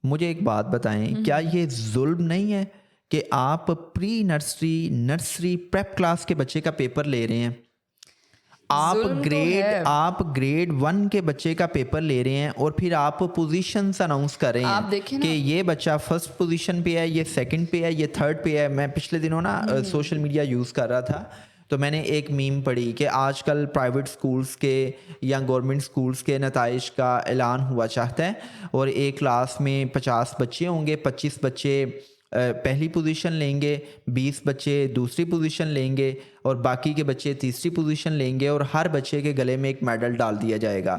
मुझे एक बात बताएं, क्या ये जुल्म नहीं है कि आप pre nursery, nursery, prep class के बच्चे का पेपर ले रहे हैं? जुल्म तो है। आप ग्रेड वन के बच्चे का पेपर ले रहे हैं और फिर आप पोजीशंस अनाउंस कर रहे आप हैं देखें कि ना। ये बच्चा फर्स्ट पोजीशन पे है, ये सेकंड पे है, ये थर्ड पे है। मैं पिछले दिनों ना सोशल मीडिया यूज़ कर रहा था, तो मैंने एक मीम पढ़ी कि आजकल प्राइवेट स्कूल्स के या गवर्नमेंट स्कूल्स के नताइज का ऐलान हुआ चाहता है और एक क्लास में 50 बच्चे होंगे, 25 बच्चे पहली पोजीशन लेंगे, 20 बच्चे दूसरी पोजीशन लेंगे और बाकी के बच्चे तीसरी पोजीशन लेंगे और हर बच्चे के गले में एक मेडल डाल दिया जाएगा।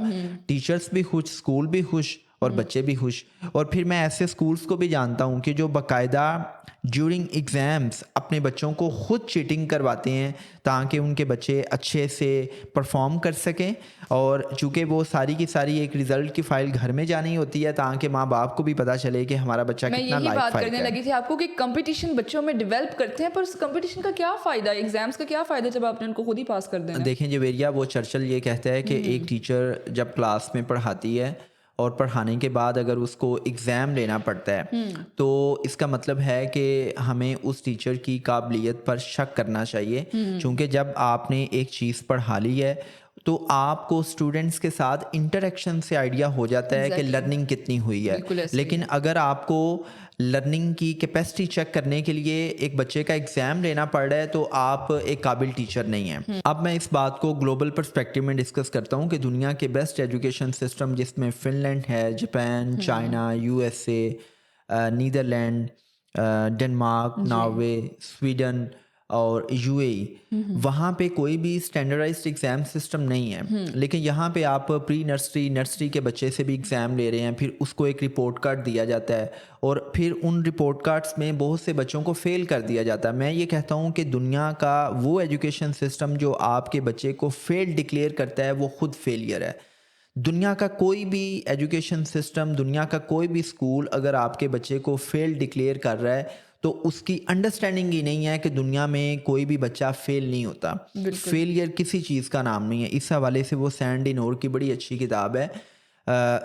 टीचर्स भी खुश, स्कूल भी खुश और बच्चे भी खुश। और फिर मैं ऐसे स्कूल्स को भी जानता हूँ कि जो बाकायदा ड्यूरिंग एग्ज़ाम्स अपने बच्चों को खुद चीटिंग करवाते हैं ताकि उनके बच्चे अच्छे से परफॉर्म कर सकें। और चूँकि वो सारी की सारी एक रिज़ल्ट की फ़ाइल घर में जानी होती है ताकि माँ बाप को भी पता चले कि हमारा बच्चा मैं कितना यही लायक बात फ़ाइल करने का है। लगी थी आपको कि कंपटीशन बच्चों में डेवलप करते हैं, पर उस कंपटीशन का क्या फ़ायदा, एग्जाम्स का क्या फ़ायदा जब आपने उनको खुद ही पास कर देना है। देखें जवेरिया, वो चर्चिल ये कहता है कि एक टीचर जब क्लास में पढ़ाती है और पढ़ाने के बाद अगर उसको एग्ज़ाम लेना पड़ता है तो इसका मतलब है कि हमें उस टीचर की काबिलियत पर शक करना चाहिए। चूँकि जब आपने एक चीज़ पढ़ा ली है तो आपको स्टूडेंट्स के साथ इंटरेक्शन से आइडिया हो जाता है कि एग्जैक्टली। लर्निंग कितनी हुई है। बिल्कुल ऐसे ही लेकिन है। अगर आपको लर्निंग की कैपेसिटी चेक करने के लिए एक बच्चे का एग्ज़ाम लेना पड़ रहा है तो आप एक काबिल टीचर नहीं हैं। अब मैं इस बात को ग्लोबल पर्सपेक्टिव में डिस्कस करता हूँ कि दुनिया के बेस्ट एजुकेशन सिस्टम जिसमें फ़िनलैंड है, Japan, China, USA, Netherland, Denmark, जी। नॉर्वे, स्वीडन और यूएई, वहाँ पे कोई भी स्टैंडर्डाइज्ड एग्ज़ाम सिस्टम नहीं है। लेकिन यहाँ पे आप प्री नर्सरी, नर्सरी के बच्चे से भी एग्ज़ाम ले रहे हैं, फिर उसको एक रिपोर्ट कार्ड दिया जाता है और फिर उन रिपोर्ट कार्ड्स में बहुत से बच्चों को फ़ेल कर दिया जाता है। मैं ये कहता हूँ कि दुनिया का वो एजुकेशन सिस्टम जो आपके बच्चे को फ़ेल डिक्लेयर करता है वो खुद फेलियर है। दुनिया का कोई भी एजुकेशन सिस्टम, दुनिया का कोई भी स्कूल अगर आपके बच्चे को फेल डिक्लेयर कर रहा है तो उसकी अंडरस्टैंडिंग ही नहीं है कि दुनिया में कोई भी बच्चा फेल नहीं होता। बिल्कुल। फेलियर किसी चीज़ का नाम नहीं है। इस हवाले से वो सैंडी नोर की बड़ी अच्छी किताब है,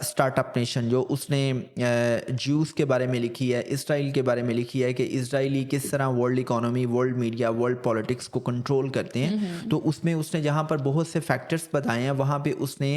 स्टार्टअप नेशन, जो उसने ज्यूस के बारे में लिखी है, इसराइल के बारे में लिखी है कि इसराइली किस तरह world economy, world media, world politics को कंट्रोल करते हैं। तो उसमें उसने जहाँ पर बहुत से फैक्टर्स बताए हैं वहाँ पे उसने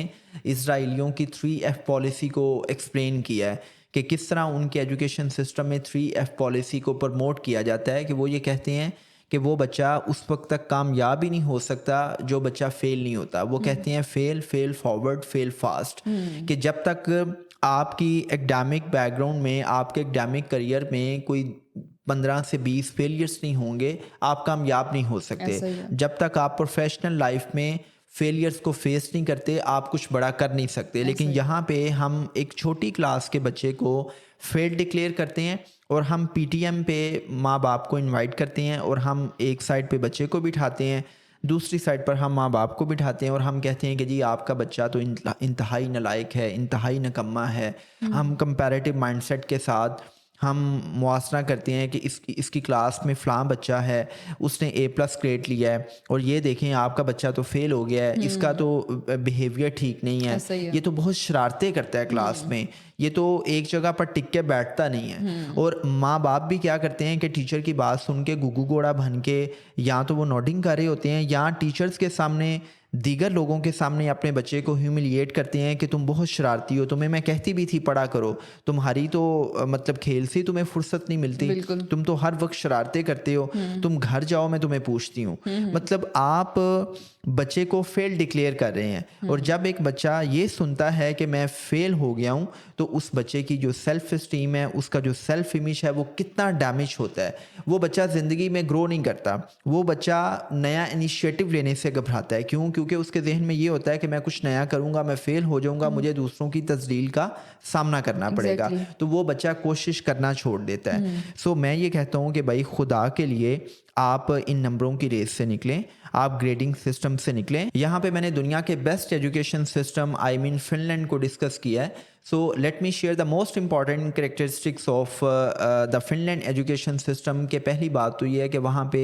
इसराइलियों की 3F पॉलिसी को एक्सप्लेन किया है कि किस तरह उनके एजुकेशन सिस्टम में 3F पॉलिसी को प्रमोट किया जाता है। कि वो ये कहते हैं कि वो बच्चा उस वक्त तक कामयाब ही नहीं हो सकता जो बच्चा फेल नहीं होता। वो कहते हैं fail, fail forward, fail fast. कि जब तक आपकी एकेडमिक बैकग्राउंड में, आपके एकेडमिक करियर में कोई 15 से 20 फेलियर्स नहीं होंगे, आप कामयाब नहीं हो सकते। ऐसा ही है। जब तक आप प्रोफेशनल लाइफ में फेलियर्स को फेस नहीं करते, आप कुछ बड़ा कर नहीं सकते। लेकिन ऐसा ही है। यहाँ पे हम एक छोटी क्लास के बच्चे को फेल डिक्लेयर करते हैं और हम पीटीएम पे माँ बाप को इनवाइट करते हैं और हम एक साइड पे बच्चे को बिठाते हैं, दूसरी साइड पर हम माँ बाप को बिठाते हैं और हम कहते हैं कि जी आपका बच्चा तो इंतहाई नालायक है, इंतहाई निकम्मा है। हम कंपैरेटिव माइंडसेट के साथ हम मुआसरा करते हैं कि इसकी क्लास में फ़लाँ बच्चा है, उसने A+ ग्रेड लिया है और ये देखें आपका बच्चा तो फ़ेल हो गया है, इसका तो बिहेवियर ठीक नहीं है, ऐसा ही है। ये तो बहुत शरारतें करता है क्लास में, ये तो एक जगह पर टिक के बैठता नहीं है। और माँ बाप भी क्या करते हैं कि टीचर की बात सुन के गुगू घोड़ा बन के या तो वो नोटिंग कर रहे होते हैं या टीचर्स के सामने, दीगर लोगों के सामने अपने बच्चे को ह्यूमिलिएट करते हैं कि तुम बहुत शरारती हो, तुम्हें मैं कहती भी थी पढ़ा करो, तुम्हारी तो मतलब खेल से तुम्हें फुर्सत नहीं मिलती, बिल्कुल। तुम तो हर वक्त शरारतें करते हो, तुम घर जाओ मैं तुम्हें पूछती हूँ। मतलब आप बच्चे को फेल डिक्लेयर कर रहे हैं और जब एक बच्चा ये सुनता है कि मैं फेल हो गया हूँ तो उस बच्चे की जो सेल्फ इस्टीम है, उसका जो सेल्फ इमेज है वो कितना डैमेज होता है। वो बच्चा ज़िंदगी में ग्रो नहीं करता, वो बच्चा नया इनिशिएटिव लेने से घबराता है। क्यों? क्योंकि उसके जहन में ये होता है कि मैं कुछ नया करूँगा, मैं फेल हो जाऊँगा, मुझे दूसरों की तजलील का सामना करना पड़ेगा। एग्जैक्टली। तो वो बच्चा कोशिश करना छोड़ देता है। सो मैं ये कहता हूँ कि भाई खुदा के लिए आप इन नंबरों की रेस से निकलें, आप ग्रेडिंग सिस्टम से निकलें। यहाँ पे मैंने दुनिया के best education system I mean Finland को डिस्कस किया है। So let me share the most important characteristics of the Finland education system. के पहली बात तो ये है कि वहाँ पे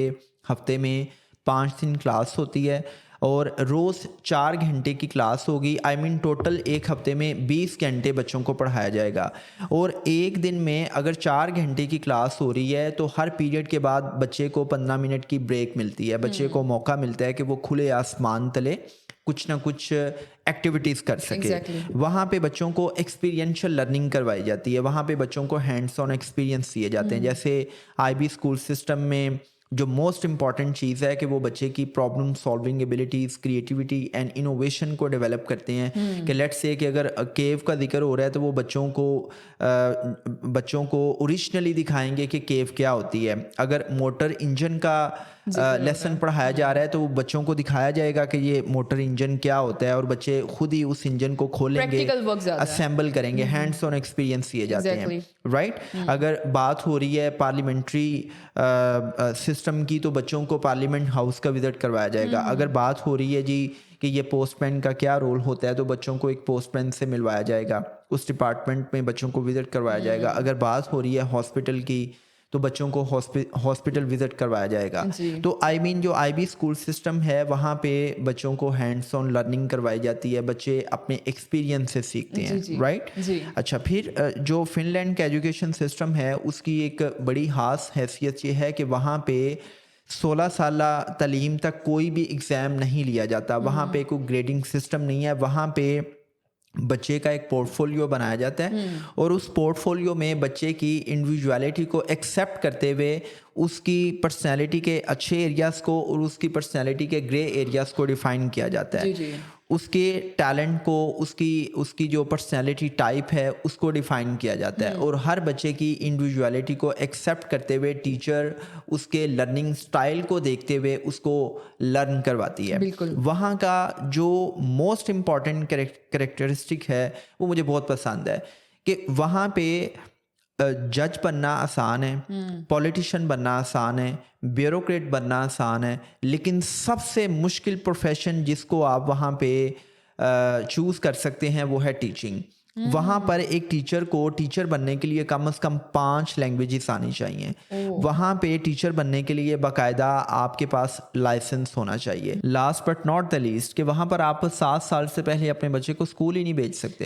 हफ्ते में 5 दिन क्लास होती है और रोज़ 4 घंटे की क्लास होगी। आई मीन टोटल एक हफ्ते में 20 घंटे बच्चों को पढ़ाया जाएगा। और एक दिन में अगर 4 घंटे की क्लास हो रही है तो हर पीरियड के बाद बच्चे को 15 मिनट की ब्रेक मिलती है। बच्चे को मौका मिलता है कि वो खुले आसमान तले कुछ ना कुछ एक्टिविटीज़ कर सके। Exactly. वहाँ पे बच्चों को एक्सपीरियंशियल लर्निंग करवाई जाती है। वहाँ पे बच्चों को हैंड्स ऑन एक्सपीरियंस दिए जाते हैं। जैसे आईबी स्कूल सिस्टम में जो मोस्ट इम्पॉर्टेंट चीज़ है कि वो बच्चे की problem solving abilities, creativity and innovation को डेवलप करते हैं। कि लेट्स से कि अगर केव का जिक्र हो रहा है तो वो बच्चों को ओरिजिनली दिखाएंगे कि केव क्या होती है। अगर मोटर इंजन का लेसन पढ़ाया जा रहा है तो वो बच्चों को दिखाया जाएगा कि ये मोटर इंजन क्या होता है और बच्चे खुद ही उस इंजन को खोलेंगे, Practical work ज़्यादा है। असेंबल करेंगे, हैंड्स ऑन एक्सपीरियंस दिए जाते हैं। Exactly. राइट अगर बात हो रही है पार्लियामेंट्री सिस्टम की तो बच्चों को पार्लियामेंट हाउस का विजिट करवाया जाएगा। अगर बात हो रही है जी कि ये पोस्टमैन का क्या रोल होता है तो बच्चों को एक पोस्टमैन से मिलवाया जाएगा, उस डिपार्टमेंट में बच्चों को विजिट करवाया जाएगा। अगर बात हो रही है हॉस्पिटल की तो बच्चों को हॉस्पिटल विजिट करवाया जाएगा। जी। तो आई मीन जो आईबी स्कूल सिस्टम है वहाँ पे बच्चों को हैंड्स ऑन लर्निंग करवाई जाती है। बच्चे अपने एक्सपीरियंस से सीखते जी, हैं। जी। राइट जी। अच्छा, फिर जो फिनलैंड का एजुकेशन सिस्टम है उसकी एक बड़ी खास हैसियत ये है कि वहाँ पे 16 साल तालीम तक कोई भी एग्ज़ाम नहीं लिया जाता। वहाँ पे कोई ग्रेडिंग सिस्टम नहीं है। वहाँ पे बच्चे का एक पोर्टफोलियो बनाया जाता है और उस पोर्टफोलियो में बच्चे की इंडिविजुअलिटी को एक्सेप्ट करते हुए उसकी पर्सनैलिटी के अच्छे एरियाज़ को और उसकी पर्सनैलिटी के ग्रे एरियाज़ को डिफ़ाइन किया जाता है। जी, जी। उसके टैलेंट को, उसकी जो पर्सनैलिटी टाइप है उसको डिफ़ाइन किया जाता है और हर बच्चे की इंडिविजुअलिटी को एक्सेप्ट करते हुए टीचर उसके लर्निंग स्टाइल को देखते हुए उसको लर्न करवाती है। बिल्कुल। वहाँ का जो मोस्ट इम्पॉर्टेंट कैरेक्टरिस्टिक है वो मुझे बहुत पसंद है कि वहाँ पे जज बनना आसान है, पॉलिटिशियन बनना आसान है, ब्यूरोक्रेट बनना आसान है, लेकिन सबसे मुश्किल प्रोफेशन जिसको आप वहाँ पे चूज़ कर सकते हैं वो है टीचिंग। वहाँ पर एक टीचर को टीचर बनने के लिए कम से कम 5 लैंग्वेजेस आनी चाहिए। वहाँ पे टीचर बनने के लिए बाकायदा आपके पास लाइसेंस होना चाहिए। Last but not the least कि वहाँ पर आप 7 साल से पहले अपने बच्चे को स्कूल ही नहीं भेज सकते।